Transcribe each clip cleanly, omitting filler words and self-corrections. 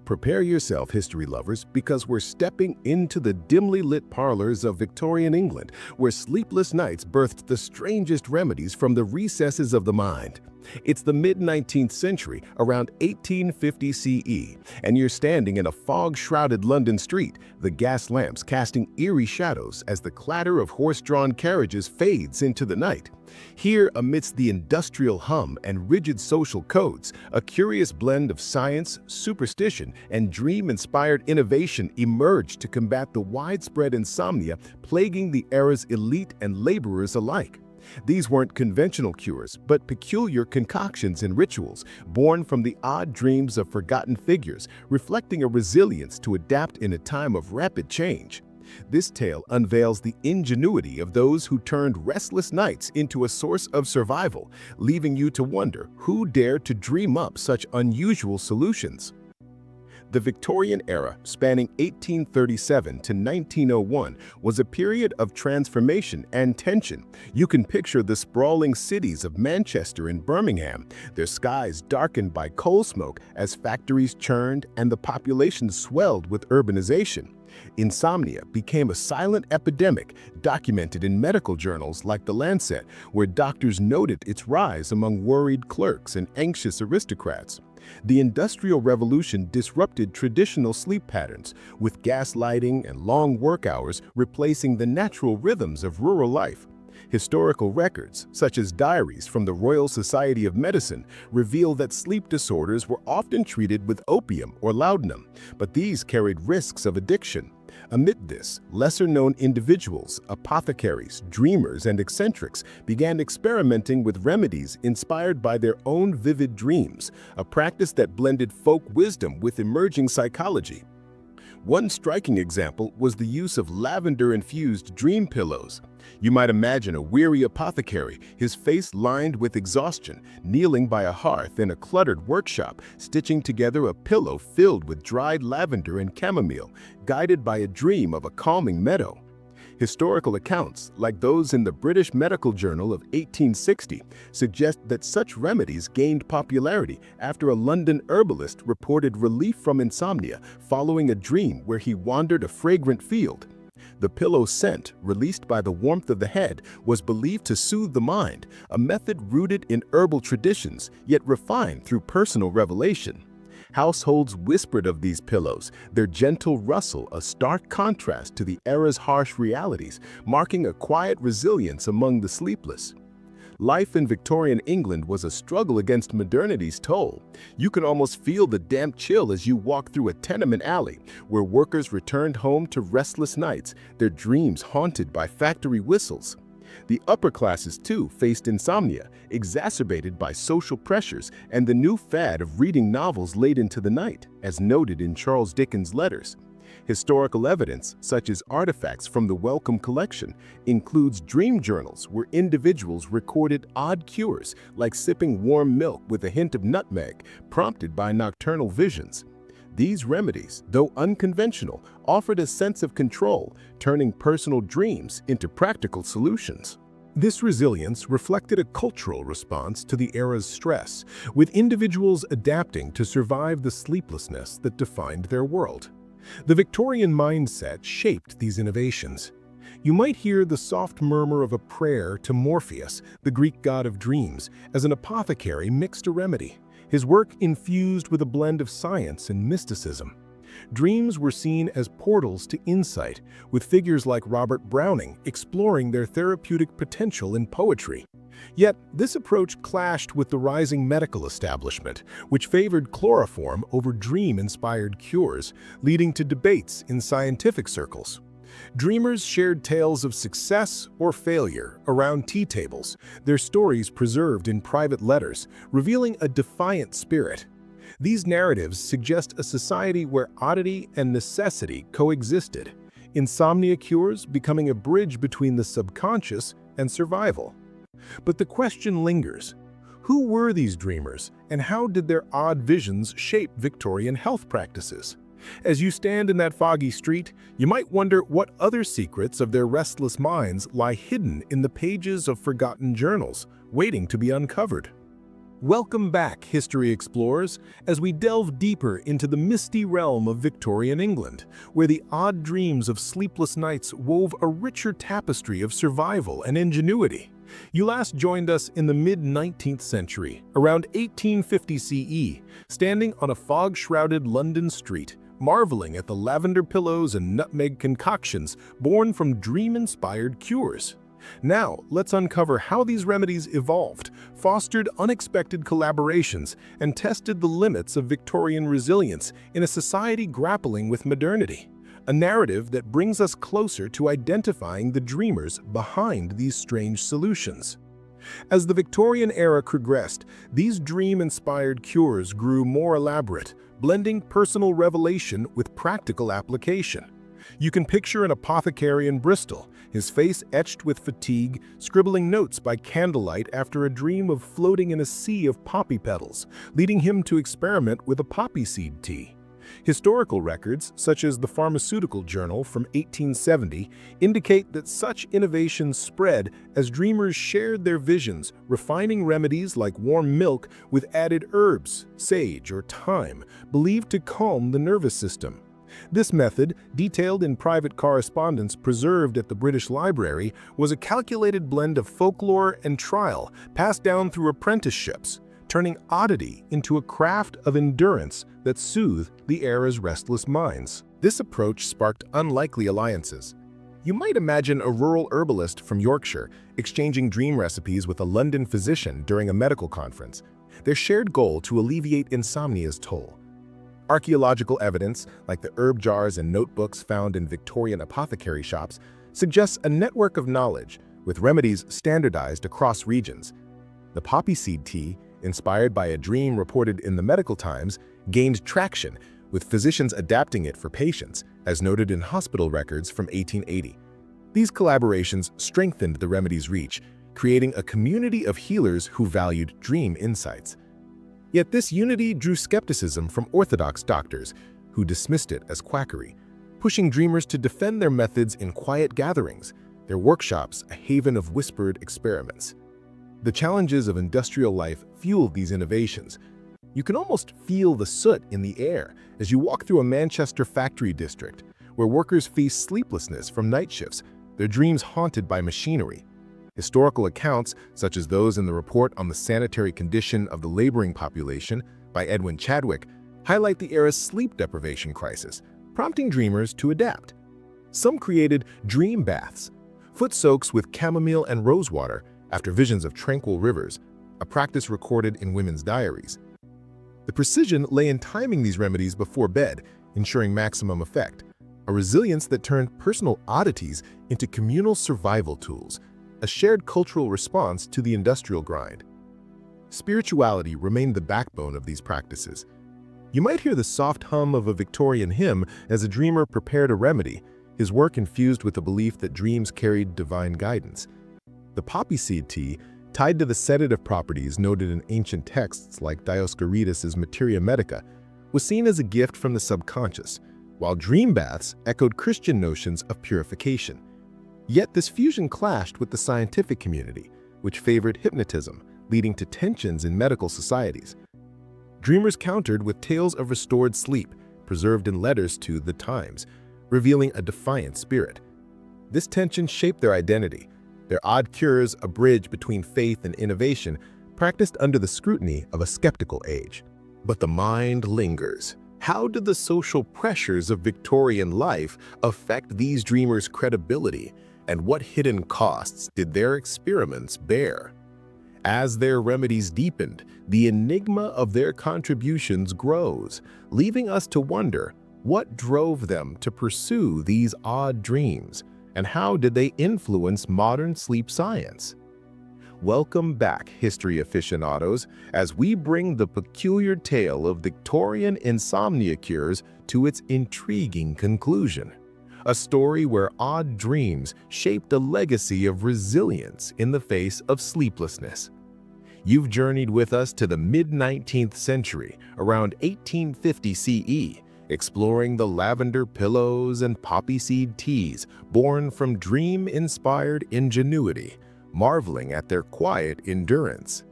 Prepare yourself, history lovers, because we're stepping into the dimly lit parlors of Victorian England, where sleepless nights birthed the strangest remedies from the recesses of the mind. It's the mid-19th century, around 1850 CE, and you're standing in a fog-shrouded London street, the gas lamps casting eerie shadows as the clatter of horse-drawn carriages fades into the night. Here, amidst the industrial hum and rigid social codes, a curious blend of science, superstition, and dream-inspired innovation emerged to combat the widespread insomnia plaguing the era's elite and laborers alike. These weren't conventional cures, but peculiar concoctions and rituals, born from the odd dreams of forgotten figures, reflecting a resilience to adapt in a time of rapid change. This tale unveils the ingenuity of those who turned restless nights into a source of survival, leaving you to wonder who dared to dream up such unusual solutions. The Victorian era, spanning 1837 to 1901, was a period of transformation and tension. You can picture the sprawling cities of Manchester and Birmingham, their skies darkened by coal smoke as factories churned and the population swelled with urbanization. Insomnia became a silent epidemic, documented in medical journals like The Lancet, where doctors noted its rise among worried clerks and anxious aristocrats. The Industrial Revolution disrupted traditional sleep patterns, with gas lighting and long work hours replacing the natural rhythms of rural life. Historical records, such as diaries from the Royal Society of Medicine, reveal that sleep disorders were often treated with opium or laudanum, but these carried risks of addiction. Amid this, lesser-known individuals, apothecaries, dreamers, and eccentrics began experimenting with remedies inspired by their own vivid dreams, a practice that blended folk wisdom with emerging psychology. One striking example was the use of lavender-infused dream pillows. You might imagine a weary apothecary, his face lined with exhaustion, kneeling by a hearth in a cluttered workshop, stitching together a pillow filled with dried lavender and chamomile, guided by a dream of a calming meadow. Historical accounts, like those in the British Medical Journal of 1860, suggest that such remedies gained popularity after a London herbalist reported relief from insomnia following a dream where he wandered a fragrant field. The pillow scent, released by the warmth of the head, was believed to soothe the mind, a method rooted in herbal traditions, yet refined through personal revelation. Households whispered of these pillows, their gentle rustle a stark contrast to the era's harsh realities, marking a quiet resilience among the sleepless. Life in Victorian England was a struggle against modernity's toll. You can almost feel the damp chill as you walk through a tenement alley, where workers returned home to restless nights, their dreams haunted by factory whistles. The upper classes, too, faced insomnia, exacerbated by social pressures and the new fad of reading novels late into the night, as noted in Charles Dickens' letters. Historical evidence, such as artifacts from the Wellcome collection, includes dream journals where individuals recorded odd cures, like sipping warm milk with a hint of nutmeg, prompted by nocturnal visions. These remedies, though unconventional, offered a sense of control, turning personal dreams into practical solutions. This resilience reflected a cultural response to the era's stress, with individuals adapting to survive the sleeplessness that defined their world. The Victorian mindset shaped these innovations. You might hear the soft murmur of a prayer to Morpheus, the Greek god of dreams, as an apothecary mixed a remedy, his work infused with a blend of science and mysticism. Dreams were seen as portals to insight, with figures like Robert Browning exploring their therapeutic potential in poetry. Yet, this approach clashed with the rising medical establishment, which favored chloroform over dream-inspired cures, leading to debates in scientific circles. Dreamers shared tales of success or failure around tea tables, their stories preserved in private letters, revealing a defiant spirit. These narratives suggest a society where oddity and necessity coexisted, insomnia cures becoming a bridge between the subconscious and survival. But the question lingers: who were these dreamers, and how did their odd visions shape Victorian health practices? As you stand in that foggy street, you might wonder what other secrets of their restless minds lie hidden in the pages of forgotten journals, waiting to be uncovered. Welcome back, history explorers, as we delve deeper into the misty realm of Victorian England, where the odd dreams of sleepless nights wove a richer tapestry of survival and ingenuity. You last joined us in the mid-19th century, around 1850 CE, standing on a fog-shrouded London street, marveling at the lavender pillows and nutmeg concoctions born from dream-inspired cures. Now, let's uncover how these remedies evolved, fostered unexpected collaborations, and tested the limits of Victorian resilience in a society grappling with modernity. A narrative that brings us closer to identifying the dreamers behind these strange solutions. As the Victorian era progressed, these dream-inspired cures grew more elaborate, blending personal revelation with practical application. You can picture an apothecary in Bristol, his face etched with fatigue, scribbling notes by candlelight after a dream of floating in a sea of poppy petals, leading him to experiment with a poppy seed tea. Historical records, such as the Pharmaceutical Journal from 1870, indicate that such innovations spread as dreamers shared their visions, refining remedies like warm milk with added herbs, sage, or thyme, believed to calm the nervous system. This method, detailed in private correspondence preserved at the British Library, was a calculated blend of folklore and trial passed down through apprenticeships, turning oddity into a craft of endurance that soothed the era's restless minds. This approach sparked unlikely alliances. You might imagine a rural herbalist from Yorkshire exchanging dream recipes with a London physician during a medical conference, their shared goal to alleviate insomnia's toll. Archaeological evidence, like the herb jars and notebooks found in Victorian apothecary shops, suggests a network of knowledge, with remedies standardized across regions. The poppy seed tea, inspired by a dream reported in the Medical Times, gained traction, with physicians adapting it for patients, as noted in hospital records from 1880. These collaborations strengthened the remedy's reach, creating a community of healers who valued dream insights. Yet this unity drew skepticism from orthodox doctors, who dismissed it as quackery, pushing dreamers to defend their methods in quiet gatherings, their workshops a haven of whispered experiments. The challenges of industrial life fueled these innovations. You can almost feel the soot in the air as you walk through a Manchester factory district, where workers face sleeplessness from night shifts, their dreams haunted by machinery. Historical accounts, such as those in the Report on the Sanitary Condition of the Laboring Population by Edwin Chadwick, highlight the era's sleep deprivation crisis, prompting dreamers to adapt. Some created dream baths, foot soaks with chamomile and rosewater after visions of tranquil rivers, a practice recorded in women's diaries. The precision lay in timing these remedies before bed, ensuring maximum effect, a resilience that turned personal oddities into communal survival tools, a shared cultural response to the industrial grind. Spirituality remained the backbone of these practices. You might hear the soft hum of a Victorian hymn as a dreamer prepared a remedy, his work infused with the belief that dreams carried divine guidance. The poppy seed tea, tied to the sedative properties noted in ancient texts like Dioscorides' Materia Medica, was seen as a gift from the subconscious, while dream baths echoed Christian notions of purification. Yet this fusion clashed with the scientific community, which favored hypnotism, leading to tensions in medical societies. Dreamers countered with tales of restored sleep, preserved in letters to the Times, revealing a defiant spirit. This tension shaped their identity, their odd cures a bridge between faith and innovation, practiced under the scrutiny of a skeptical age. But the mind lingers. How did the social pressures of Victorian life affect these dreamers' credibility? And what hidden costs did their experiments bear? As their remedies deepened, the enigma of their contributions grows, leaving us to wonder what drove them to pursue these odd dreams, and how did they influence modern sleep science? Welcome back, history aficionados, as we bring the peculiar tale of Victorian insomnia cures to its intriguing conclusion. A story where odd dreams shaped a legacy of resilience in the face of sleeplessness. You've journeyed with us to the mid-19th century, around 1850 CE, exploring the lavender pillows and poppy seed teas born from dream-inspired ingenuity, marveling at their quiet endurance.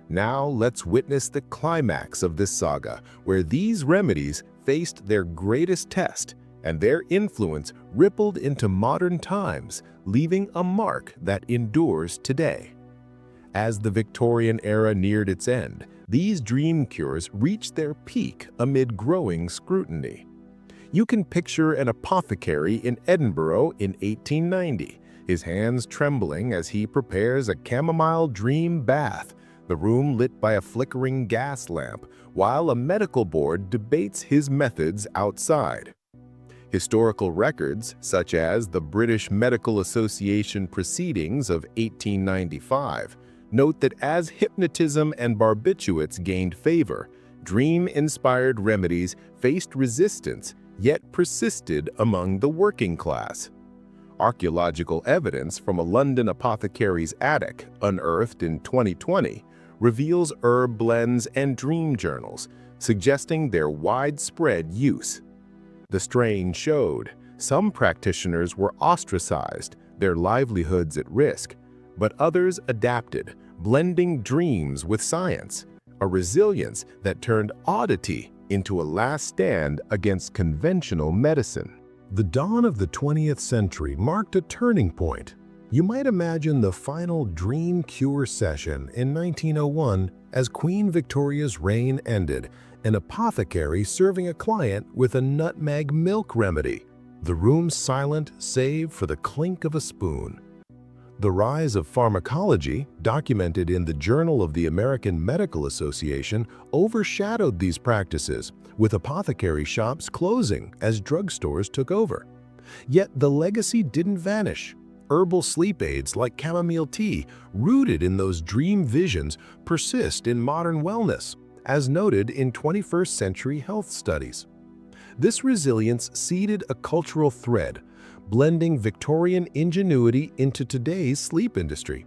Now let's witness the climax of this saga, where these remedies faced their greatest test, and their influence rippled into modern times, leaving a mark that endures today. As the Victorian era neared its end, these dream cures reached their peak amid growing scrutiny. You can picture an apothecary in Edinburgh in 1890, his hands trembling as he prepares a chamomile dream bath, the room lit by a flickering gas lamp, while a medical board debates his methods outside. Historical records, such as the British Medical Association Proceedings of 1895, note that as hypnotism and barbiturates gained favor, dream-inspired remedies faced resistance yet persisted among the working class. Archaeological evidence from a London apothecary's attic, unearthed in 2020, reveals herb blends and dream journals, suggesting their widespread use. The strain showed some practitioners were ostracized, their livelihoods at risk, but others adapted, blending dreams with science, a resilience that turned oddity into a last stand against conventional medicine. The dawn of the 20th century marked a turning point. You might imagine the final dream cure session in 1901 as Queen Victoria's reign ended, an apothecary serving a client with a nutmeg milk remedy, the room silent save for the clink of a spoon. The rise of pharmacology, documented in the Journal of the American Medical Association, overshadowed these practices, with apothecary shops closing as drugstores took over. Yet the legacy didn't vanish. Herbal sleep aids like chamomile tea, rooted in those dream visions, persist in modern wellness, as noted in 21st century health studies. This resilience seeded a cultural thread, blending Victorian ingenuity into today's sleep industry.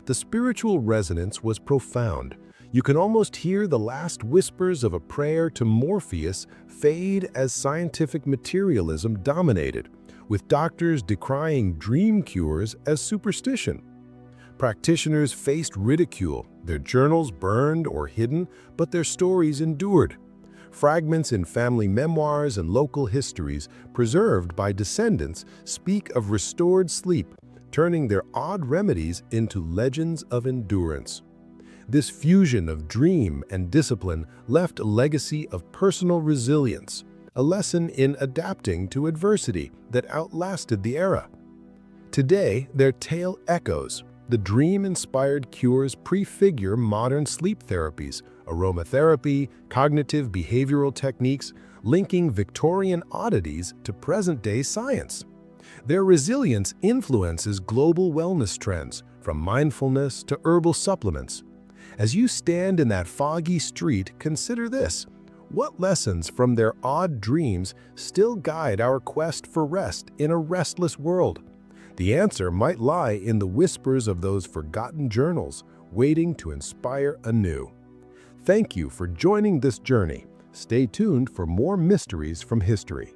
The spiritual resonance was profound. You can almost hear the last whispers of a prayer to Morpheus fade as scientific materialism dominated, with doctors decrying dream cures as superstition. Practitioners faced ridicule, their journals burned or hidden, but their stories endured. Fragments in family memoirs and local histories preserved by descendants speak of restored sleep, turning their odd remedies into legends of endurance. This fusion of dream and discipline left a legacy of personal resilience, a lesson in adapting to adversity that outlasted the era. Today, their tale echoes. The dream-inspired cures prefigure modern sleep therapies, aromatherapy, cognitive behavioral techniques, linking Victorian oddities to present-day science. Their resilience influences global wellness trends, from mindfulness to herbal supplements. As you stand in that foggy street, consider this. What lessons from their odd dreams still guide our quest for rest in a restless world? The answer might lie in the whispers of those forgotten journals, waiting to inspire anew. Thank you for joining this journey. Stay tuned for more mysteries from history.